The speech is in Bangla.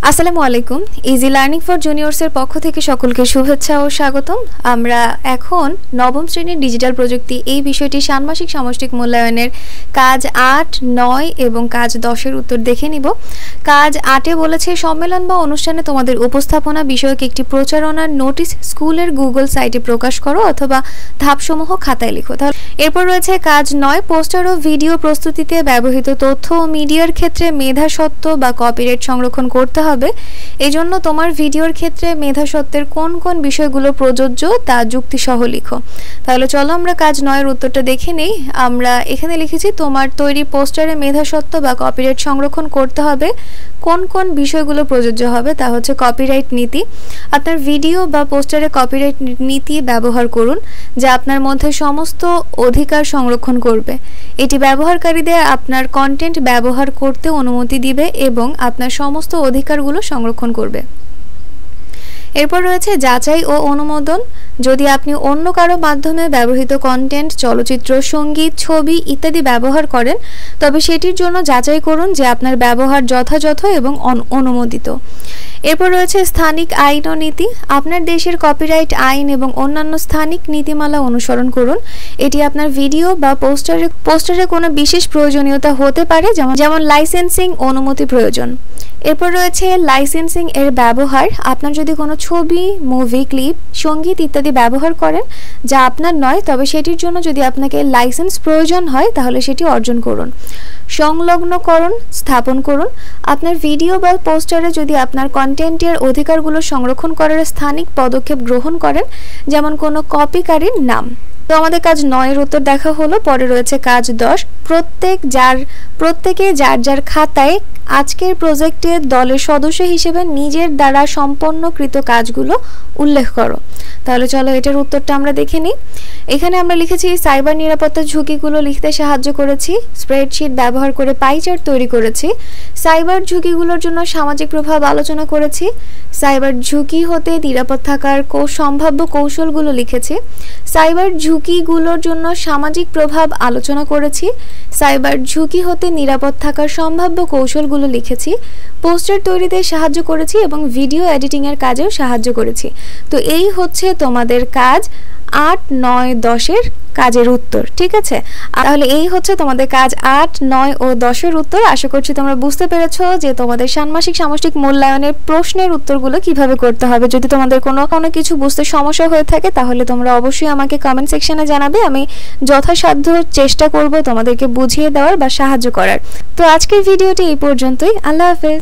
আসসালামু আলাইকুম। ইজি লার্নিং ফর জুনিয়র্সের পক্ষ থেকে সকলকে শুভেচ্ছা ও স্বাগতম। আমরা এখন নবম শ্রেণীর ডিজিটাল প্রযুক্তি এই বিষয়টি ষান্মাসিক সামষ্টিক মূল্যায়নের কাজ ৮, ৯ এবং কাজ ১০-এর উত্তর দেখে নিব। কাজ ৮-এ বলেছে সম্মেলন বা অনুষ্ঠানে তোমাদের উপস্থাপনা বিষয়ক একটি প্রচারণার নোটিশ স্কুলের গুগল সাইটে প্রকাশ করো অথবা ধাপসমূহ খাতায় লিখো। তাহলে এরপর রয়েছে কাজ ৯, পোস্টার ও ভিডিও প্রস্তুতিতে ব্যবহৃত তথ্য ও মিডিয়ার ক্ষেত্রে মেধাস্বত্ব বা কপিরাইট সংরক্ষণ করতে হবে। এজন্য তোমার ভিডিওর ক্ষেত্রে মেধাস্বত্বের কোন কোন বিষয়গুলো প্রযোজ্য তা যুক্তিসহ লিখো। তাহলে চলো আমরা কাজ ৯-এর উত্তরটা দেখে নেই। আমরা এখানে লিখেছি তোমার তৈরি পোস্টারে মেধাস্বত্ব বা কপিরাইট সংরক্ষণ করতে হবে। কোন কোন বিষয়গুলো প্রযোজ্য হবে তা হচ্ছে কপিরাইট নীতি। আপনার ভিডিও বা পোস্টারে কপিরাইট নীতি ব্যবহার করুন যা আপনার মধ্যে সমস্ত অধিকার সংরক্ষণ করবে। এটি ব্যবহারকারীদের আপনার কন্টেন্ট ব্যবহার করতে অনুমতি দিবে এবং আপনার সমস্ত অধিকারগুলো সংরক্ষণ করবে। এরপর রয়েছে যাচাই ও অনুমোদন। যদি আপনি অন্য কারো মাধ্যমে ব্যবহৃত কন্টেন্ট, চলচ্চিত্র, সঙ্গীত, ছবি ইত্যাদি ব্যবহার করেন তবে সেটির জন্য যাচাই করুন যে আপনার ব্যবহার যথাযথ এবং অনুমোদিত। এরপর রয়েছে স্থানিক আইন ও নীতি। আপনার দেশের কপিরাইট আইন এবং অন্যান্য স্থানিক নীতিমালা অনুসরণ করুন। এটি আপনার ভিডিও বা পোস্টারে কোনো বিশেষ প্রয়োজনীয়তা হতে পারে, যেমন লাইসেন্সিং অনুমতি প্রয়োজন। এরপর রয়েছে লাইসেন্সিং এর ব্যবহার। আপনার যদি কোনো ছবি, মুভি, ক্লিপ, সঙ্গীত ইত্যাদি ব্যবহার করেন যা আপনার নয় তবে সেটির জন্য যদি আপনাকে লাইসেন্স প্রয়োজন হয় তাহলে সেটি অর্জন করুন। সংলগ্নকরণ স্থাপন করুন। আপনার ভিডিও বা পোস্টারে যদি আপনার কন্টেন্টের অধিকারগুলো সংরক্ষণ করার স্থানিক পদক্ষেপ গ্রহণ করেন, যেমন কোনো কপিকারীর নাম। তো আমাদের কাজ ৯-এর উত্তর দেখা হলো। পরে রয়েছে কাজ ১০, প্রত্যেকে যার যার খাতায় আজকের প্রজেক্টের দলের সদস্য হিসেবে নিজের দ্বারা সম্পন্নকৃত কাজগুলো উল্লেখ করো। তাহলে চলো এটার উত্তরটা আমরা দেখে নিই। এখানে আমরা লিখেছি সাইবার নিরাপত্তার ঝুঁকিগুলো লিখতে সাহায্য করেছি, স্প্রেডশিট ব্যবহার করে পাই চার্ট তৈরি করেছি, সাইবার ঝুঁকিগুলোর জন্য সামাজিক প্রভাব আলোচনা করেছি, সাইবার ঝুঁকি হতে নিরাপদ থাকার সম্ভাব্য কৌশলগুলো লিখেছি, সাইবার ঝুঁকিগুলোর জন্য সামাজিক প্রভাব আলোচনা করেছি, সাইবার ঝুঁকি হতে নিরাপদ থাকার সম্ভাব্য কৌশলগুলো লিখেছি, পোস্টার তৈরিতে সাহায্য করেছি এবং ভিডিও এডিটিংয়ের কাজেও সাহায্য করেছি। তো এই হচ্ছে তোমাদের কাজ ৮, ৯, ১০-এর কাজের উত্তর। ঠিক আছে, তাহলে এই হচ্ছে তোমাদের কাজ ৮, ৯ ও ১০-এর উত্তর। আশা করছি তোমরা বুঝতে পেরেছো যে তোমাদের ষান্মাসিক সামষ্টিক মূল্যায়নের প্রশ্নের উত্তরগুলো কিভাবে করতে হবে। যদি তোমাদের কোনো কিছু বুঝতে সমস্যা হয়ে থাকে তাহলে তোমরা অবশ্যই আমাকে কমেন্ট সেকশনে জানাবে। আমি যথাসাধ্য চেষ্টা করব তোমাদেরকে বুঝিয়ে দেওয়ার বা সাহায্য করার। তো আজকের ভিডিওটি এই পর্যন্তই। আল্লাহ হাফেজ।